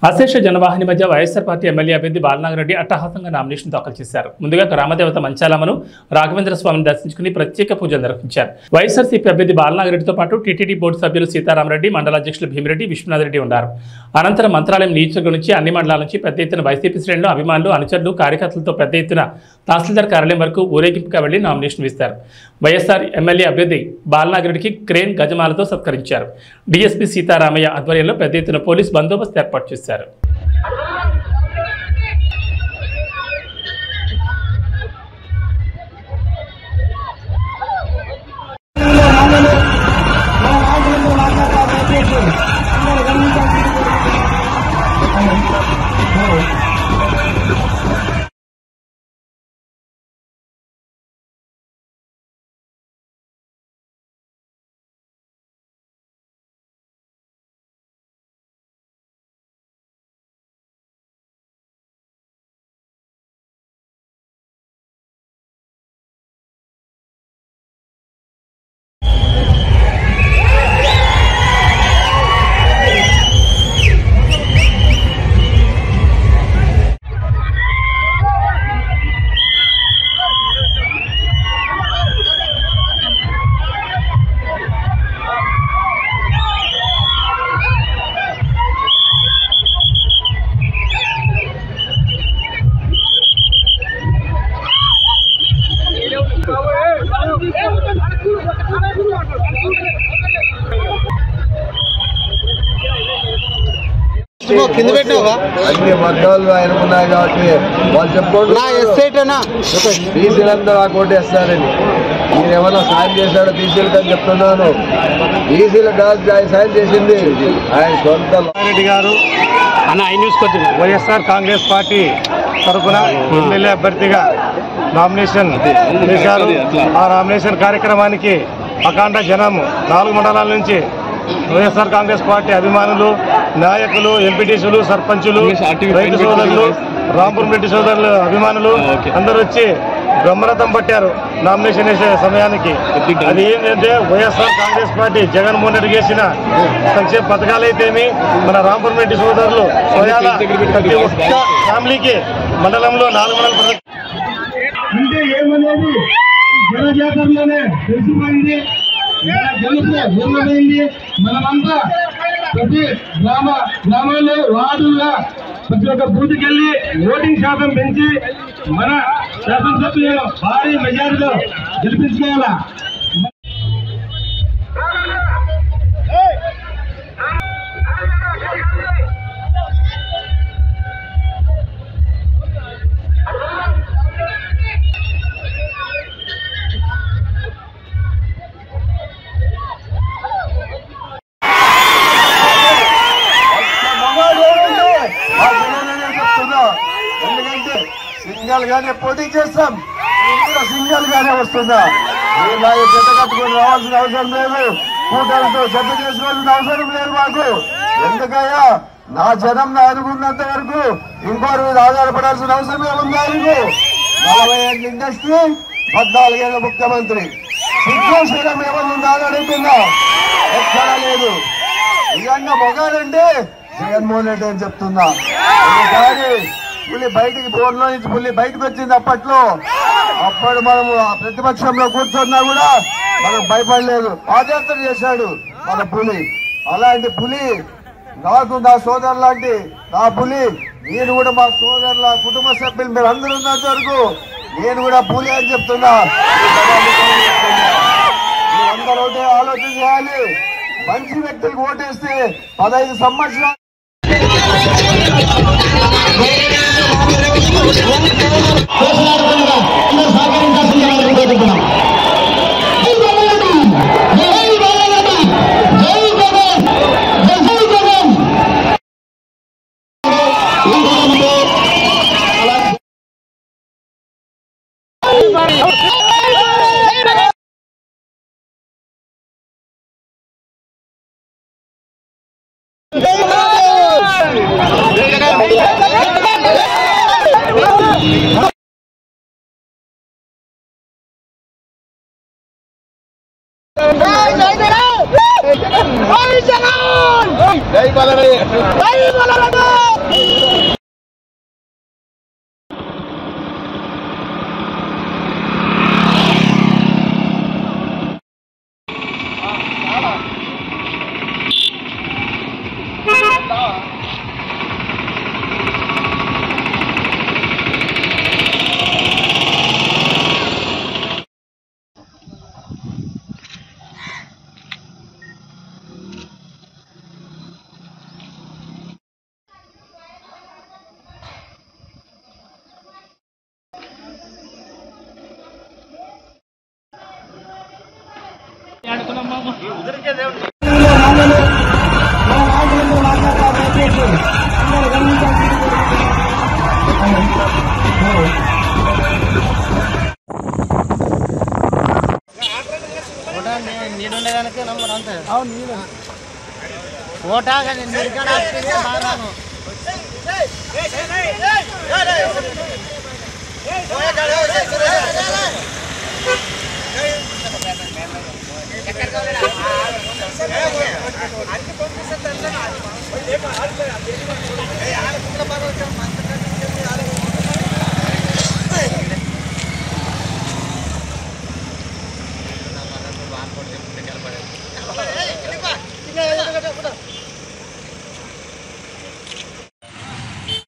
అశేష జనవాహిని మధ్య YSR party MLA అభ్యర్థి బాలనాగరెడ్డి అట్టహాసంగా నామినేషన్ దాఖలు చేశారు. ముందుగా గ్రామదేవత మంచాలమ్మను రాఘవేంద్ర స్వామిని దర్శించుకుని ప్రత్యేక పూజలు నిర్వహించారు. వైఎస్ఆర్సీపీ అభ్యర్థి బాలనాగరెడ్డితో పాటు టీటీడీ బోర్డు సభ్యులు సీతారామరెడ్డి, మండల అధ్యక్షులు భీమిరెడ్డి, విశ్వనాథరెడ్డి ఉన్నారు. అనంతరం మంత్రాలయం నియోజకవర్గం నుంచి అన్ని మండలాల నుంచి పెద్ద ఎత్తున వైసీపీ శ్రేణులు, అభిమానులు, అనుచరులు, కార్యకర్తలతో పెద్ద ఎత్తున తహసీల్దార్ కార్యాలయం వరకు ఊరేగింపుగా వెళ్లి నామినేషన్ వేశారు. వైఎస్ఆర్ ఎమ్మెల్యే అభ్యర్థి బాలనాగరెడ్డికి క్రేన్ గజమాలతో సత్కరించారు. డీఎస్పీ సీతారామయ్య ఆధ్వర్యంలో పెద్ద ఎత్తున పోలీస్ బందోబస్తు ఏర్పాటు చేశారు. అన్ని వర్గాలు ఆయనకున్నాయి కాబట్టి వాళ్ళు చెప్పుకోండి బీసీలందరూ ఆ కోటేస్తారని. నేను ఏమన్నా సాయం చేశాడో బీసీలకు అని చెప్తున్నాను. బీసీలకు ఆయన సాయం చేసింది ఆయన సొంత రెడ్డి గారు వైఎస్ఆర్ కాంగ్రెస్ పార్టీ తరఫున ఎమ్మెల్యే అభ్యర్థిగా నామినేషన్ చేశారు. ఆ నామినేషన్ కార్యక్రమానికి అఖండ జనం 4 మండలాల నుంచి వైఎస్ఆర్ కాంగ్రెస్ పార్టీ అభిమానులు, నాయకులు, ఎంపీటీసీలు, సర్పంచులు, రైతు సోదరులు, రాంపురం రెడ్డి సోదరులు అభిమానులు అందరూ వచ్చి బ్రహ్మరథం పట్టారు నామినేషన్ వేసే సమయానికి. అది ఏంటంటే వైఎస్ఆర్ కాంగ్రెస్ పార్టీ జగన్మోహన్ రెడ్డి చేసిన సంక్షేమ పథకాలైతేమి, మన రాంపురం రెడ్డి సోదరులు స్వయాల ప్రతి ఒక్క ఫ్యామిలీకి మండలంలో 4 మండల అంటే ఏమనేది జనజాతరలోనే తెలిసిపోయింది. ఏమైంది మనమంతా ప్రతి గ్రామాల్లో వార్డుల్లో ప్రతి ఒక్క బూత్కెళ్ళి ఓటింగ్ శాతం పెంచి మన శాసనసభ్యులను భారీ మెజారిటీలో గెలిపించుకోవాలా. ఎందుకంటే సింగల్ గానే పోటీ చేస్తాం, సింగల్ గానే వస్తుందా. జత కట్టుకొని రావాల్సిన అవసరం లేదు, కూటమితో జత చేసుకోవాల్సిన అవసరం లేదు మాకు. ఎందుకయ్యా నా జనం నా అనుకున్నంత వరకు ఇంకోరి మీద ఆధారపడాల్సిన అవసరమే ఉంది. ఆయనకు 40 ఏళ్ళ ఇండస్ట్రీ, 14 ఏళ్ళ ముఖ్యమంత్రి. సిద్ధేశ్వరం ఏమన్నా అడుగుతుందా? ఎక్కడా లేదు. నిజంగా మొగాడంటే జగన్మోహన్ రెడ్డి అని చెప్తున్నా. ఒకసారి పులి బయటికి బోర్లో నుంచి పులి బయటకు వచ్చింది. అప్పుడు మనము ప్రతిపక్షంలో కూర్చున్నా కూడా మనం భయపడలేదు. పాదయాత్ర చేశాడు మన పులి. అలాంటి పులి నాకు నా సోదరు లాంటి నా పులి. నేను కూడా మా సోదరుల కుటుంబ సభ్యులు మీరు అందరూ ఉన్నంత వరకు నేను కూడా పులి అని చెప్తున్నా. మీరందరూ ఒకటే ఆలోచన చేయాలి. మంచి వ్యక్తులకు ఓటేస్తే 15 సంవత్సరాలు జై బాలరెడ్డి. నీడుండేదానికి నంబర్ అంతే ఓటా కానీ నీరుకాడ బాగాను